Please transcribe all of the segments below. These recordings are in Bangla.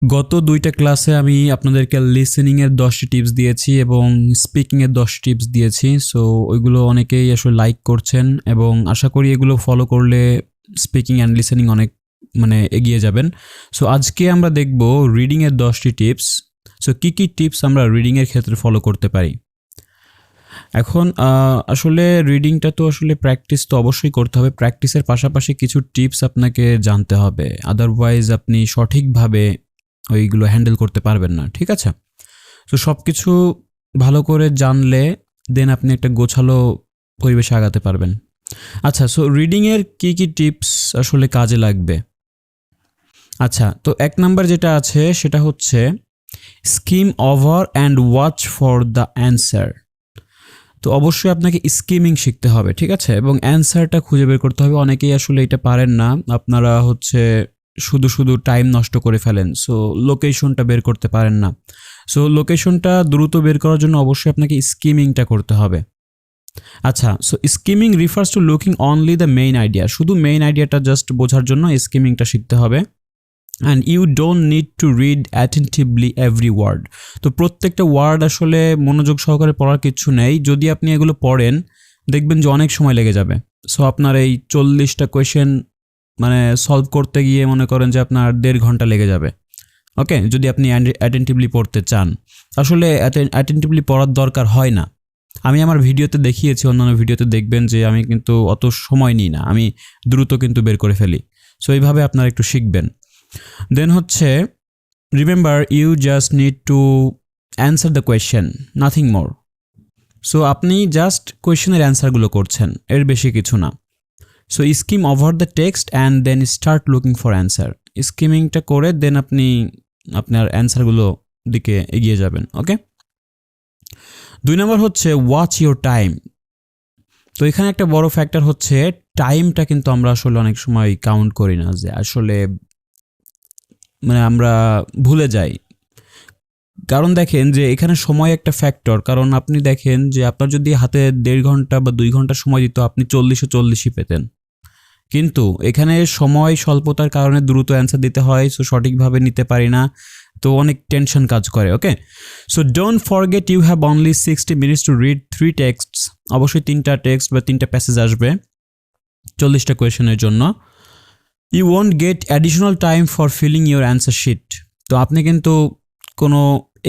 গত ২টা ক্লাসে আমি আপনাদেরকে লিসেনিং এর ১০টি টিপস দিয়েছি এবং স্পিকিং এর ১০ টিপস দিয়েছি। সো ওইগুলো অনেকেই আসলে লাইক করছেন এবং আশা করি এগুলো ফলো করলে স্পিকিং অ্যান্ড লিসেনিং অনেক এগিয়ে যাবেন। সো আজকে আমরা দেখব রিডিং এর ১০টি টিপস। সো কি টিপস আমরা রিডিং এর ক্ষেত্রে ফলো করতে পারি। এখন আসলে রিডিংটা তো আসলে প্র্যাকটিস তো অবশ্যই করতে হবে। প্র্যাকটিসের পাশাপাশি কিছু টিপস আপনাকে জানতে হবে। আদারওয়াইজ আপনি সঠিকভাবে ওইগুলো হ্যান্ডেল করতে পারবেন না। ঠিক আছে? তো সবকিছু ভালো করে জানলে দেন আপনি একটা গোছালো পরিবেশে আগাতে পারবেন। আচ্ছা, সো রিডিং এর কি টিপস আসলে কাজে লাগবে? আচ্ছা, তো ১ নাম্বার যেটা আছে সেটা হচ্ছে scheme over and watch for the answer. তো অবশ্যই আপনাকে স্কিমিং শিখতে হবে, ঠিক আছে? এবং অ্যান্সারটা খুঁজে বের করতে হবে। অনেকেই আসলে এটা পারেন না। আপনারা শুধু টাইম নষ্ট করে ফেলেন। সো লোকেশনটা বের করতে পারেন না। সো লোকেশনটা দ্রুত বের করার জন্য অবশ্যই আপনাকে স্কিমিংটা করতে হবে। আচ্ছা, so skimming refers to looking only the main idea. শুধু মেইন আইডিয়াটা জাস্ট বোঝার জন্য স্কিমিংটা শিখতে হবে। And you don't need to read attentively every word. তো প্রত্যেকটা ওয়ার্ড আসলে মনোযোগ সহকারে পড়ার কিছু নেই। যদি আপনি এগুলো পড়েন দেখবেন যে অনেক সময় লেগে যাবে। সো আপনার এই 40টা কোয়েশ্চেন সলভ করতে গিয়ে মনে করেন যে আপনার 1.5 ঘন্টা লেগে যাবে। ওকে, যদি আপনি অ্যাটেন্টিভলি পড়তে চান। আসলে অ্যাটেন্টিভলি পড়ার দরকার হয় না। আমি আমার ভিডিওতে দেখিয়েছি, অন্যান্য ভিডিওতে দেখবেন যে আমি কিন্তু অত সময় নিই না, আমি দ্রুত কিন্তু বের করে ফেলি। সো এইভাবে আপনারা একটু শিখবেন। দেন হচ্ছে remember you just need to answer the question, nothing more. So আপনি জাস্ট কোয়েশ্চেনের অ্যান্সারগুলো করছেন, এর বেশি কিছু না। So skim over the text and then start looking for answer. স্কিমিংটা করে দেন আপনি আপনার অ্যান্সারগুলো দিকে এগিয়ে যাবেন। ওকে, ২ নম্বর হচ্ছে ওয়াচ ইউর টাইম। তো এখানে একটা বড় ফ্যাক্টর হচ্ছে টাইমটা, কিন্তু আমরা আসলে অনেক সময় কাউন্ট করি না, যে আসলে আমরা ভুলে যাই। কারণ দেখেন যে এখানে সময় একটা ফ্যাক্টর। কারণ আপনি দেখেন যে আপনার যদি হাতে 1.5 ঘন্টা বা 2 ঘন্টা সময় দিত, আপনি 40-40ই পেতেন। কিন্তু এখানে সময় স্বল্পতার কারণে দ্রুত অ্যান্সার দিতে হয়। সো সঠিকভাবে নিতে পারি না, তো অনেক টেনশন কাজ করে। Okay, so don't forget you have only 60 minutes to read 3 texts. অবশ্যই 3টা টেক্সট বা 3টা প্যাসেজ আসবে 40টা কোয়েশনের জন্য। You won't get additional time for filling your answer sheet. তো আপনি কিন্তু কোনো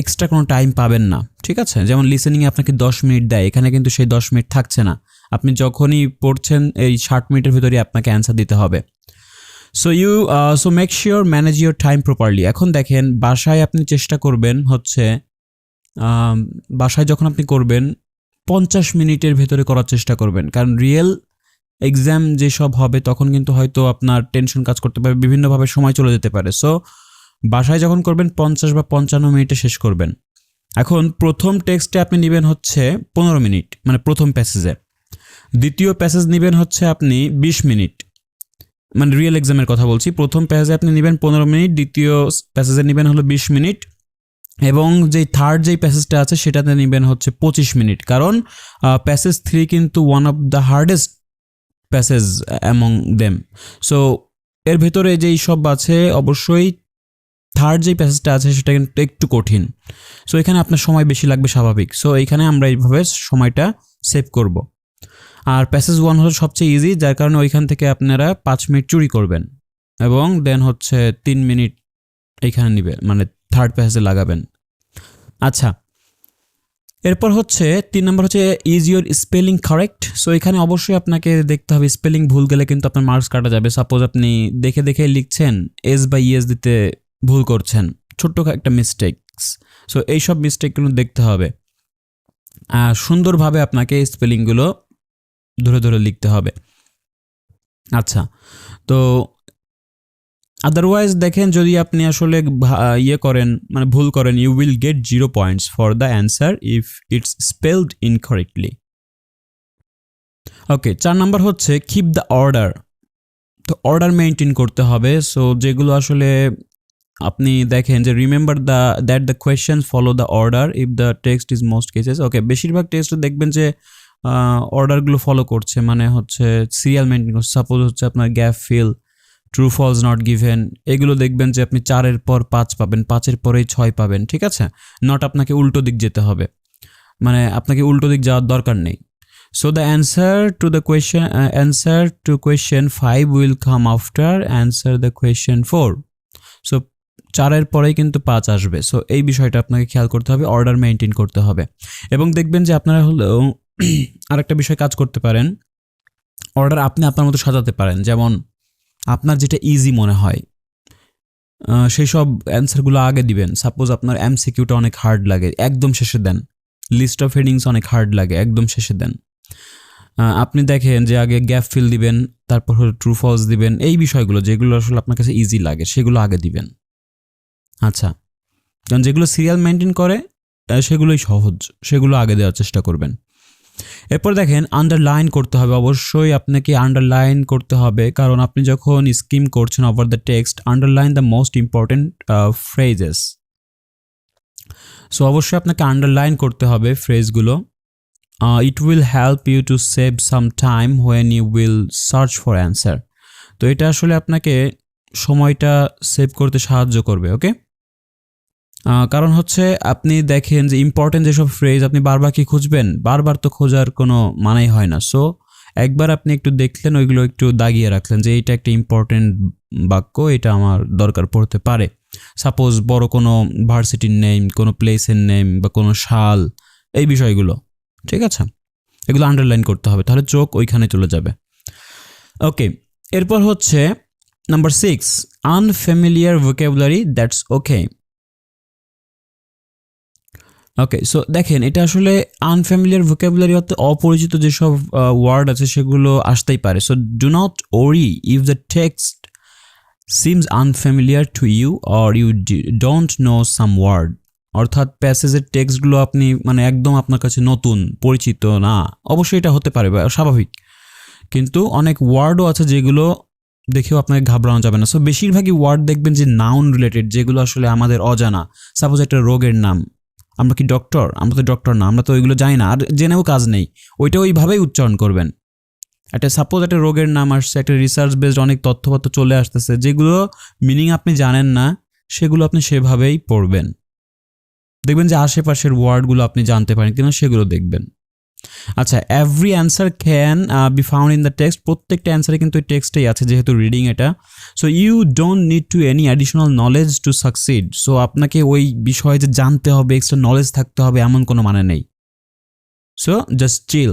এক্সট্রা কোনো টাইম পাবেন না, ঠিক আছে? যেমন লিসেনিংয়ে আপনাকে 10 মিনিট দেয়, এখানে কিন্তু সেই 10 মিনিট থাকছে না। আপনি যখনই পড়ছেন এই 60 মিনিটের ভিতরেই আপনাকে অ্যান্সার দিতে হবে। So make sure manage your time properly. এখন দেখেন বাসায় আপনি চেষ্টা করবেন হচ্ছে বাসায় যখন আপনি করবেন 50 মিনিটের ভেতরে করার চেষ্টা করবেন। কারণ রিয়েল এক্সাম যেসব হবে তখন কিন্তু হয়তো আপনার টেনশন কাজ করতে পারে, বিভিন্নভাবে সময় চলে যেতে পারে। সো বাসায় যখন করবেন 50 বা 55 মিনিটে শেষ করবেন। এখন প্রথম টেক্সটে আপনি নেবেন হচ্ছে 15 মিনিট, প্রথম প্যাসেজে। দ্বিতীয় প্যাসেজ নেবেন হচ্ছে আপনি 20 মিনিট, রিয়েল এক্সামের কথা বলছি। প্রথম প্যাসেজে আপনি নেবেন 15 মিনিট, দ্বিতীয় প্যাসেজে নেবেন হলো 20 মিনিট, এবং থার্ড প্যাসেজটা আছে সেটাতে নেবেন হচ্ছে 25 মিনিট। কারণ প্যাসেজ 3 কিন্তু one of the hardest passage among them. So এর ভেতরে যেই সব আছে, অবশ্যই থার্ড প্যাসেজটা আছে সেটা কিন্তু একটু কঠিন। সো এখানে আপনার সময় বেশি লাগবে, স্বাভাবিক। সো এইখানে আমরা এইভাবে সময়টা সেভ করব। আর প্যাসেজ 1 হলো সবচেয়ে ইজি, যার কারণে ওইখান থেকে আপনারা 5 মিনিট চুরি করবেন এবং দেন হচ্ছে 3 মিনিট এইখানে নিবে, থার্ড প্যাসেজে লাগাবেন। আচ্ছা, এরপর হচ্ছে 3 নম্বর হচ্ছে is your spelling correct. So এখানে অবশ্যই আপনাকে দেখতে হবে, স্পেলিং ভুল গেলে কিন্তু আপনার মার্কস কাটা যাবে। সাপোজ আপনি দেখে লিখছেন, এস বা ইএস দিতে ভুল করছেন, ছোট্ট একটা মিস্টেকস। সো এইসব মিস্টেকগুলো দেখতে হবে। সুন্দরভাবে আপনাকে স্পেলিংগুলো ধরে লিখতে হবে। আচ্ছা, তো আদারওয়াইজ দেখেন যদি আপনি আসলে করেন, ভুল করেন, you will get 0 points for the answer if it's spelled incorrectly. Okay, 4 number হচ্ছে কিপ দ্য অর্ডার। তো অর্ডার মেনটেন করতে হবে। সো যেগুলো আসলে আপনি দেখেন যে remember that the question follow the order if the text is most cases. Okay, বেশিরভাগ টেক্সট দেখবেন যে অর্ডারগুলো ফলো করছে, হচ্ছে সিরিয়াল মেনটেন করছে। সাপোজ হচ্ছে আপনার gap fill, true false not given, এগুলো দেখবেন যে আপনি 4-এর পর 5 পাবেন, 5-এর পরেই 6 পাবেন, ঠিক আছে? নট আপনাকে উল্টো দিক যেতে হবে, মানে আপনাকে উল্টো দিক যাওয়ার দরকার নেই। So the answer to question 5 will come after answer the question 4. So 4-এর পরেই কিন্তু 5 আসবে। সো এই বিষয়টা আপনাকে খেয়াল করতে হবে, অর্ডার মেইনটেইন করতে হবে। এবং দেখবেন যে আপনারা হলেও আরেকটা বিষয় কাজ করতে পারেন, অর্ডার আপনি আপনার মতো সাজাতে পারেন। যেমন আপনার যেটা ইজি মনে হয় সেই সব অ্যান্সারগুলো আগে দিবেন। সাপোজ আপনার এমসিকিউটা অনেক হার্ড লাগে, একদম শেষে দেন। লিস্ট অফ হেডিংস অনেক হার্ড লাগে, একদম শেষে দেন। আপনি দেখেন যে আগে গ্যাপ ফিল দিবেন, তারপর হলো ট্রু ফলস দিবেন। এই বিষয়গুলো যেগুলো আসলে আপনার কাছে ইজি লাগে সেগুলো আগে দিবেন। আচ্ছা, কারণ যেগুলো সিরিয়াল মেনটেন করে সেগুলোই সহজ, সেগুলো আগে দেওয়ার চেষ্টা করবেন। এরপর দেখেন আন্ডারলাইন করতে হবে, অবশ্যই আপনাকে আন্ডারলাইন করতে হবে, কারণ আপনি যখন স্কিম করছেন over the text, underline the most important phrases. So অবশ্যই আপনাকে আন্ডারলাইন করতে হবে ফ্রেজগুলো। It will help you to save some time when you will search for answer. তো এটা আসলে আপনাকে সময়টা সেভ করতে সাহায্য করবে, ওকে? কারণ হচ্ছে আপনি দেখেন যে ইম্পর্টেন্ট যেসব ফ্রেজ আপনি বারবার কি খুঁজবেন, বারবার তো খোঁজার কোনো মানেই হয় না। সো একবার আপনি একটু দেখলেন, ওইগুলো একটু দাগিয়ে রাখলেন যে এইটা একটা ইম্পর্টেন্ট বাক্য, এটা আমার দরকার পড়তে পারে। সাপোজ বড় কোনো ভার্সিটির নেম, কোনো প্লেসের নেম বা কোনো সাল, এই বিষয়গুলো, ঠিক আছে? এগুলো আন্ডারলাইন করতে হবে, তাহলে চোখ ওইখানে চলে যাবে। ওকে, এরপর হচ্ছে number 6, unfamiliar vocabulary, that's okay. Okay, so দেখেন এটা আসলে আনফ্যামিলিয়ার ভোকাবুলারি অর্থে অপরিচিত যেসব ওয়ার্ড আছে সেগুলো আসতেই পারে। So do not worry if the text seems unfamiliar to you or you don't know some word. অর্থাৎ প্যাসেজের টেক্সটগুলো আপনি মানে একদম আপনার কাছে নতুন, পরিচিত না, অবশ্যই এটা হতে পারে, স্বাভাবিক। কিন্তু অনেক ওয়ার্ডও আছে যেগুলো দেখেও আপনাকে ঘাবড়ানো যাবে না। সো বেশিরভাগই ওয়ার্ড দেখবেন যে নাউন রিলেটেড, যেগুলো আসলে আমাদের অজানা। সাপোজ একটা রোগের নাম, আমরা কি ডক্টর? আমরা তো ডক্টর না, আমরা তো ওইগুলো জানি না, আর জেনেও কাজ নেই, ওইটা ওইভাবেই উচ্চারণ করবেন। সাপোজ একটা রোগের নাম আসছে, একটা রিসার্চ বেসড অনেক তথ্যপত্র চলে আসতেছে, যেগুলো মিনিং আপনি জানেন না, সেগুলো আপনি সেভাবেই পড়বেন। দেখবেন যে আশেপাশের ওয়ার্ডগুলো আপনি জানতে পারেন কিনা সেগুলো দেখবেন। আচ্ছা, every answer can be found in the text. প্রত্যেকটা অ্যান্সারে কিন্তু টেক্সটেই আছে, যেহেতু রিডিং এটা। So you don't need to any additional knowledge to succeed. So আপনাকে ওই বিষয়ে যে জানতে হবে, এক্সট্রা নলেজ থাকতে হবে, এমন কোনো মানে নেই। So just chill.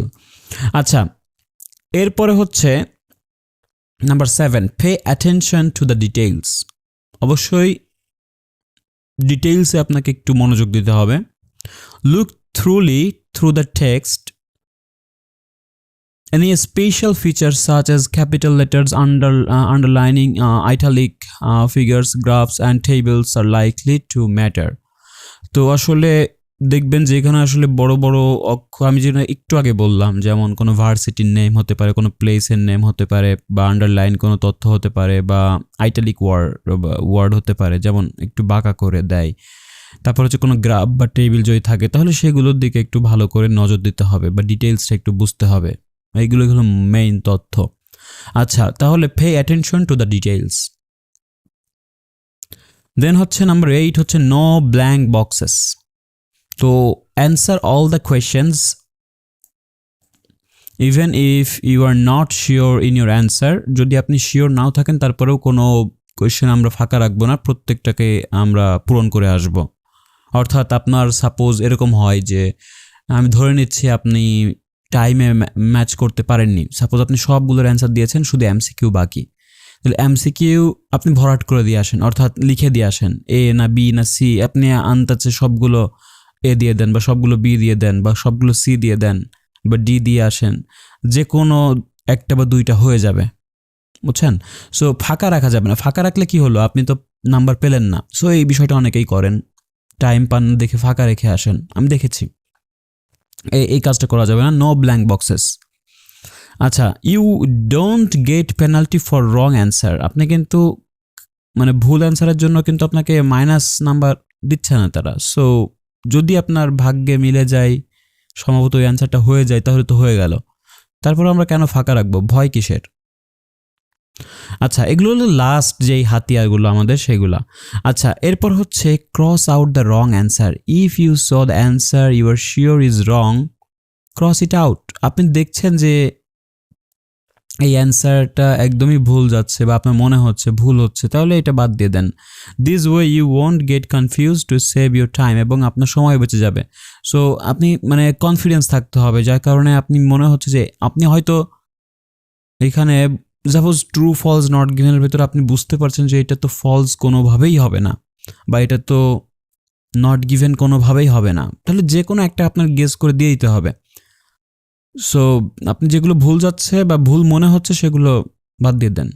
আচ্ছা, এরপরে হচ্ছে number 7, pay attention to the details. অবশ্যই ডিটেইলসে আপনাকে একটু মনোযোগ দিতে হবে। Look through the text. Any special features such as capital letters, underlining, italic figures, graphs and tables are likely to matter. তো আসলে দেখবেন যে এখানে আসলে বড় বড় অক্ষর, আমি যেটা একটু আগে বললাম, যেমন কোনো ভার্সিটির নেম হতে পারে, কোনো প্লেসের নেম হতে পারে, বা আন্ডারলাইন কোনো তথ্য হতে পারে, বা আইটালিক ওয়ার্ড হতে পারে, যেমন একটু বাঁকা করে দেয়। তারপর হচ্ছে কোনো গ্রাফ বা টেবিল যদি থাকে, তাহলে সেগুলোর দিকে একটু ভালো করে নজর দিতে হবে, বা ডিটেলসটা একটু বুঝতে হবে। এইগুলো হলো মেইন তথ্য। আচ্ছা, তাহলে pay attention to the details. Then হচ্ছে নাম্বার 8 হচ্ছে নো ব্ল্যাঙ্ক বক্সেস। তো answer all the questions even if you are not sure in your answer. যদি আপনি শিওর নাও থাকেন, তারপরেও কোনো কোয়েশ্চেন আমরা ফাঁকা রাখবো না, প্রত্যেকটাকে আমরা পূরণ করে আসব। অর্থাৎ আপনার সাপোজ এরকম হয় যে আমি ধরে নিচ্ছি আপনি টাইমে ম্যাচ করতে পারেননি। সাপোজ আপনি সবগুলোর অ্যান্সার দিয়েছেন, শুধু এমসিকিউ বাকি। তাহলে এমসিকিউ আপনি ভরাট করে দিয়ে আসেন, অর্থাৎ লিখে দিয়ে আসেন, এ না বি না সি। আপনি আন্দাজে সবগুলো এ দিয়ে দেন, বা সবগুলো বি দিয়ে দেন, বা সবগুলো সি দিয়ে দেন, বা ডি দিয়ে আসেন। যে কোনো একটা বা দুইটা হয়ে যাবে, বুঝছেন? সো ফাঁকা রাখা যাবে না। ফাঁকা রাখলে কি হলো, আপনি তো নাম্বার পেলেন না। সো এই বিষয়টা অনেকেই করেন, টাইম পান দেখে ফাঁকা রেখে আসেন, আমি দেখেছি। এই কাজটা করা যাবে না, নো ব্ল্যাঙ্ক বক্সেস। আচ্ছা, you don't get penalty for wrong answer. আপনি কিন্তু মানে ভুল অ্যান্সারের জন্য কিন্তু আপনাকে মাইনাস নাম্বার দিচ্ছে না তারা। সো যদি আপনার ভাগ্যে মিলে যায়, সম্ভবত ওই অ্যান্সারটা হয়ে যায়, তাহলে তো হয়ে গেল। তারপর আমরা কেন ফাঁকা রাখবো, ভয় কিসের? আচ্ছা, এগুলো হলো লাস্ট যেই হাতিয়ারগুলো আমাদের সেগুলা। আচ্ছা, এরপর হচ্ছে cross out the wrong answer. If you saw the answer you are sure is wrong, cross it out. আপনি দেখছেন যে এই অ্যান্সারটা একদমই ভুল যাচ্ছে বা আপনার মনে হচ্ছে ভুল হচ্ছে, তাহলে এটা বাদ দিয়ে দেন। This way you won't get confuse to save your time, এবং আপনার সময় বেঁচে যাবে। সো আপনি মানে কনফিডেন্স থাকতে হবে, যার কারণে আপনি মনে হচ্ছে যে আপনি হয়তো এখানে সাপোজ ট্রু ফলস নট গিভেনের ভিতরে আপনি বুঝতে পারছেন যে এটা তো ফলস কোনোভাবেই হবে না, বা এটা তো নট গিভেন কোনোভাবেই হবে না, তাহলে যে কোনো একটা আপনার গেস করে দিয়ে দিতে হবে। সো আপনি যেগুলো ভুল যাচ্ছে বা ভুল মনে হচ্ছে সেগুলো বাদ দিয়ে দেন,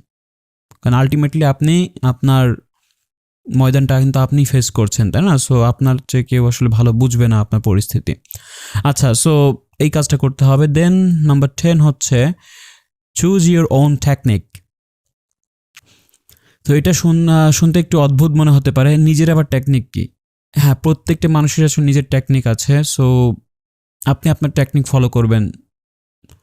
কারণ আলটিমেটলি আপনি আপনার ময়দানটা কিন্তু আপনি ফেস করছেন, তাই না? সো আপনার চেয়ে কেউ আসলে ভালো বুঝবে না আপনার পরিস্থিতি। আচ্ছা, সো এই কাজটা করতে হবে। দেন নাম্বার 10 হচ্ছে চুজ ইউর ওন টেকনিক। তো এটা শুনতে একটু অদ্ভুত মনে হতে পারে, নিজের আবার টেকনিক কি? হ্যাঁ, প্রত্যেকটা মানুষের আসলে নিজের টেকনিক আছে। সো আপনি আপনার টেকনিক ফলো করবেন,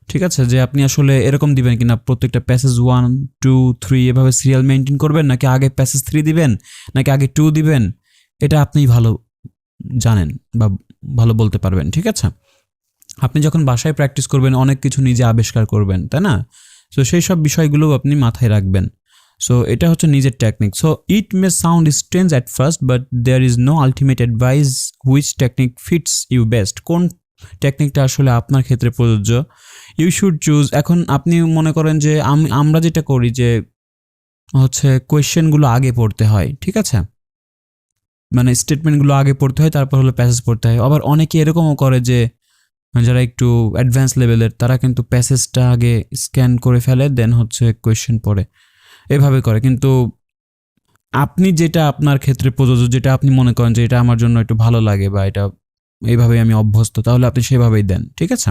ঠিক আছে? যে আপনি আসলে এরকম দিবেন কিনা প্রত্যেকটা প্যাসেজ 1 2 3 এভাবে সিরিয়াল মেনটেন করবেন, নাকি আগে প্যাসেজ 3 দিবেন, নাকি আগে 2 দিবেন, এটা আপনিই ভালো জানেন বা ভালো বলতে পারবেন, ঠিক আছে? আপনি যখন বাসায় প্র্যাকটিস করবেন অনেক কিছু নিজে আবিষ্কার করবেন, তাই না? সো সেই সব বিষয়গুলো আপনি মাথায় রাখবেন। সো এটা হচ্ছে নিজের technique. So it may sound strange at first, but there is no ultimate advice which technique fits you best. কোন টেকনিকটা আসলে আপনার ক্ষেত্রে প্রযোজ্য, ইউ শুড চুজ। এখন আপনি মনে করেন যে আমরা যেটা করি যে হচ্ছে কোয়েশ্চেনগুলো আগে পড়তে হয়, ঠিক আছে? মানে স্টেটমেন্টগুলো আগে পড়তে হয়, তারপর হলো প্যাসেজ পড়তে হয়। আবার অনেকে এরকমও করে যে যারা একটু অ্যাডভান্স লেভেলের তারা কিন্তু প্যাসেজটা আগে স্ক্যান করে ফেলে, দেন হচ্ছে কোয়েশ্চেন পড়ে, এভাবে করে। কিন্তু আপনি যেটা আপনার ক্ষেত্রে প্রযোজ্য, যেটা আপনি মনে করেন যে এটা আমার জন্য একটু ভালো লাগে বা এটা এইভাবেই আমি অভ্যস্ত, তাহলে আপনি সেভাবেই দেন, ঠিক আছে?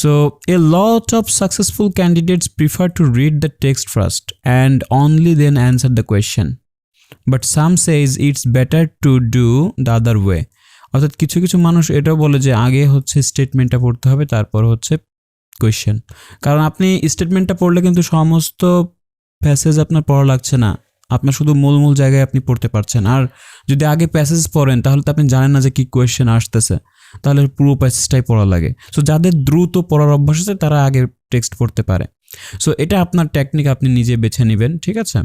So a lot of successful candidates prefer to read the text first and only then answer the question, but some say it's better to do the other way. অর্থাৎ কিছু কিছু মানুষ এটাও বলে যে আগে হচ্ছে স্টেটমেন্টটা পড়তে হবে, তারপর হচ্ছে কোয়েশ্চেন। কারণ আপনি স্টেটমেন্টটা পড়লে কিন্তু সমস্ত প্যাসেজ আপনার পড়া লাগছে না, আপনার শুধু মূল মূল জায়গায় আপনি পড়তে পারছেন। আর যদি আগে প্যাসেজ পড়েন তাহলে তো আপনি জানেন না যে কি কোয়েশ্চেন আসতেছে, তাহলে পুরো প্যাসেজটাই পড়া লাগে। সো যাদের দ্রুত পড়ার অভ্যাস আছে তারা আগে টেক্সট পড়তে পারে। সো এটা আপনার টেকনিক, আপনি নিজে বেছে নেবেন, ঠিক আছে?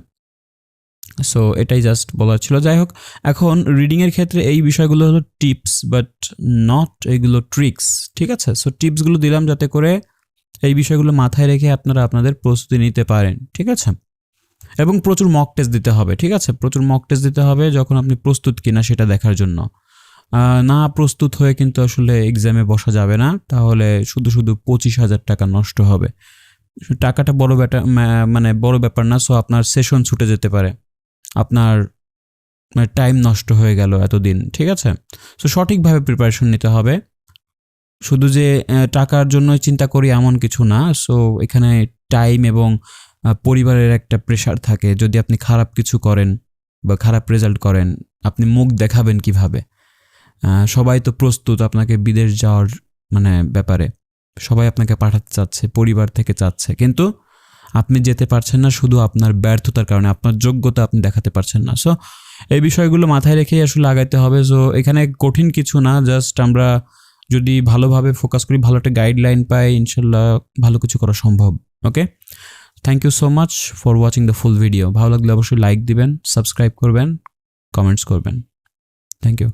সো এটাই জাস্ট বলার ছিল। যাই হোক, এখন রিডিংয়ের ক্ষেত্রে এই বিষয়গুলো হলো টিপস, বাট নট এগুলো ট্রিক্স, ঠিক আছে? সো টিপসগুলো দিলাম যাতে করে এই বিষয়গুলো মাথায় রেখে আপনারা আপনাদের প্রস্তুতি নিতে পারেন, ঠিক আছে? এবং প্রচুর মক টেস্ট দিতে হবে, ঠিক আছে? প্রচুর মক টেস্ট দিতে হবে যখন আপনি প্রস্তুত কিনা সেটা দেখার জন্য। না প্রস্তুত হয়ে কিন্তু আসলে এক্সামে বসা যাবে না, তাহলে শুধু শুধু 25,000 টাকা নষ্ট হবে। টাকাটা মানে বড় ব্যাপার না। সো আপনার সেশন ছুটে যেতে পারে, আপনার টাইম নষ্ট হয়ে গেল এতদিন, ঠিক আছে? সো সঠিকভাবে প্রিপারেশন নিতে হবে। শুধু যে টাকার জন্য চিন্তা করি এমন কিছু না। সো এখানে টাইম এবং পরিবারের একটা প্রেশার থাকে। যদি আপনি খারাপ কিছু করেন বা খারাপ রেজাল্ট করেন, আপনি মুখ দেখাবেন কিভাবে? সবাই তো প্রস্তুত আপনাকে বিদেশ যাওয়ার মানে ব্যাপারে, সবাই আপনাকে পাঠাতে চাচ্ছে, পরিবার থেকে চাচ্ছে, কিন্তু আপনি যেতে পারছেন না শুধু আপনার ব্যর্থতার কারণে, আপনার যোগ্যতা আপনি দেখাতে পারছেন না। সো এই বিষয়গুলো মাথায় রেখেই আসলে আগাইতে হবে। সো এখানে কঠিন কিছু না, জাস্ট আমরা যদি ভালোভাবে ফোকাস করি, ভালো একটা গাইডলাইন পাই, ইনশাল্লাহ ভালো কিছু করা সম্ভব। Okay, thank you so much for watching the full video. ভালো লাগলে অবশ্যই লাইক দিবেন, সাবস্ক্রাইব করবেন, কমেন্টস করবেন। Thank you.